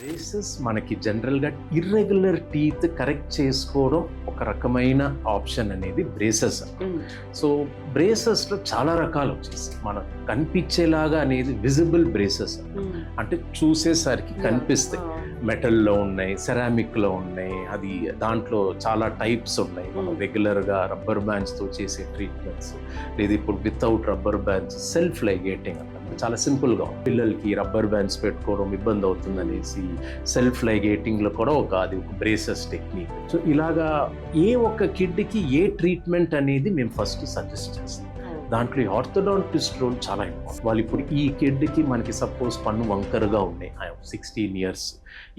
Braces మనకి జనరల్గా irregular teeth correct చేసుకోవడం ఒక రకమైన ఆప్షన్ అనేది బ్రేసెస్. సో బ్రేసెస్లో చాలా రకాలు వచ్చేసి మనకు కనిపించేలాగా అనేది విజిబుల్ బ్రేసెస్ అంటే చూసేసరికి కనిపిస్తాయి. మెటల్లో ఉన్నాయి, సెరామిక్లో ఉన్నాయి, అది దాంట్లో చాలా టైప్స్ ఉన్నాయి. మనం రెగ్యులర్గా రబ్బర్ బ్యాండ్స్తో చేసే ట్రీట్మెంట్స్, లేదా ఇప్పుడు without rubber bands self ligating అంటే చాలా సింపుల్గా పిల్లలకి రబ్బర్ బ్యాండ్స్ పెట్టుకోవడం ఇబ్బంది అవుతుంది అనేసి సెల్ఫ్ లైగేటింగ్లో కూడా అది ఒక బ్రేసెస్ టెక్నిక్. సో ఇలాగా ఏ ఒక్క కిడ్కి ఏ ట్రీట్మెంట్ అనేది మేము ఫస్ట్ సజెస్ట్ చేస్తాం. దాంట్లో ఈ ఆర్థోడాంటిస్ట్ రోల్ చాలా ఇంపార్టెంట్. వాళ్ళు ఇప్పుడు ఈ కిడ్కి మనకి సపోజ్ పన్ను వంకరగా ఉన్నాయి, 16 years,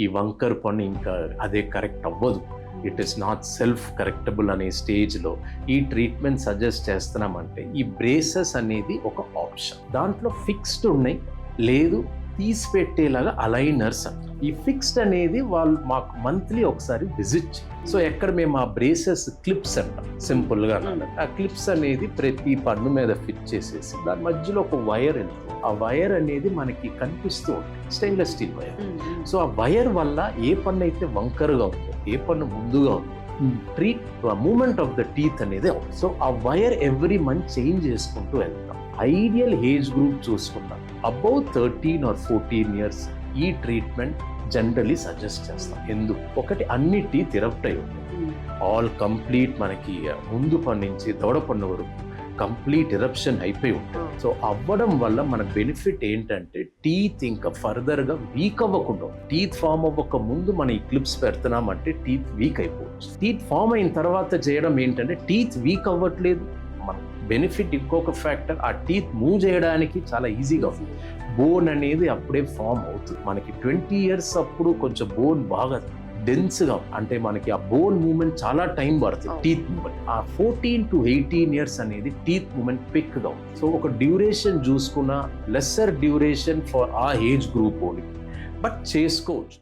ఈ వంకర్ పన్ను ఇంకా అదే కరెక్ట్ అవ్వదు, it is not self correctable అనే స్టేజ్లో ఈ ట్రీట్మెంట్ సజెస్ట్ చేస్తున్నామంటే ఈ బ్రేసెస్ అనేది ఒక ఆప్షన్. దాంట్లో ఫిక్స్డ్ ఉన్నాయి, లేదు తీసి పెట్టేలాగా అలైనర్స్ అంట. ఈ ఫిక్స్డ్ అనేది వాళ్ళు మాకు మంత్లీ ఒకసారి విజిట్. సో ఎక్కడ మేము ఆ బ్రేసెస్ క్లిప్స్ అంటాం సింపుల్గా. ఆ క్లిప్స్ అనేది ప్రతి పన్ను మీద ఫిట్ చేసేసి దాని మధ్యలో ఒక వైర్ వెళ్తుంది. ఆ వైర్ అనేది మనకి కనిపిస్తూ ఉంటుంది, స్టెయిన్లెస్ స్టీల్ వైర్. సో ఆ వైర్ వల్ల ఏ పన్ను అయితే వంకరగా ఉందో, ఏ పన్ను ముందుగా ఉందో, మూమెంట్ ఆఫ్ ద టీత్ అనేది. సో ఆ వైర్ ఎవ్రీ మంత్ చేంజ్ చేసుకుంటూ వెళ్తాం. ఐడియల్ ఏజ్ గ్రూప్ చూసుకుంటాం అబౌవ్ 13 or 14 years ఈ ట్రీట్మెంట్ జనరలీ సజెస్ట్ చేస్తాం. ఎందుకు? ఒకటి, అన్ని టీత్ ఎరప్ట్ అయి ఉంటాయి, ఆల్ కంప్లీట్ మనకి ముందు పన్ను నుంచి దవడ పన్ను వరకు కంప్లీట్ ఎరప్షన్ అయిపోయి ఉంటుంది. సో అవ్వడం వల్ల మన బెనిఫిట్ ఏంటంటే టీత్ ఇంకా ఫర్దర్గా వీక్ అవ్వకుండా, టీత్ ఫామ్ అవ్వక ముందు మనం ఈ క్లిప్స్ పెడుతున్నామంటే టీత్ వీక్ అయిపోవచ్చు. టీత్ ఫామ్ అయిన తర్వాత చేయడం ఏంటంటే టీత్ వీక్ అవ్వట్లేదు. మన బెనిఫిట్ ఇంకొక ఫ్యాక్టర్, ఆ టీత్ మూవ్ చేయడానికి చాలా ఈజీగా ఉంటుంది. బోన్ అనేది అప్పుడే ఫామ్ అవుతుంది. మనకి 20 years అప్పుడు కొంచెం బోన్ బాగా డెన్స్గా, అంటే మనకి ఆ బోన్ మూవ్మెంట్ చాలా టైం పడుతుంది టీత్ మూవ్మెంట్. ఆ 14 to 18 years అనేది టీత్ మూవ్మెంట్ పిక్గా ఉంటుంది. సో ఒక డ్యూరేషన్ చూసుకున్న లెస్సర్ డ్యూరేషన్ ఫర్ ఆ ఏజ్ గ్రూప్ ఓన్లీ, బట్ చేసుకోవచ్చు.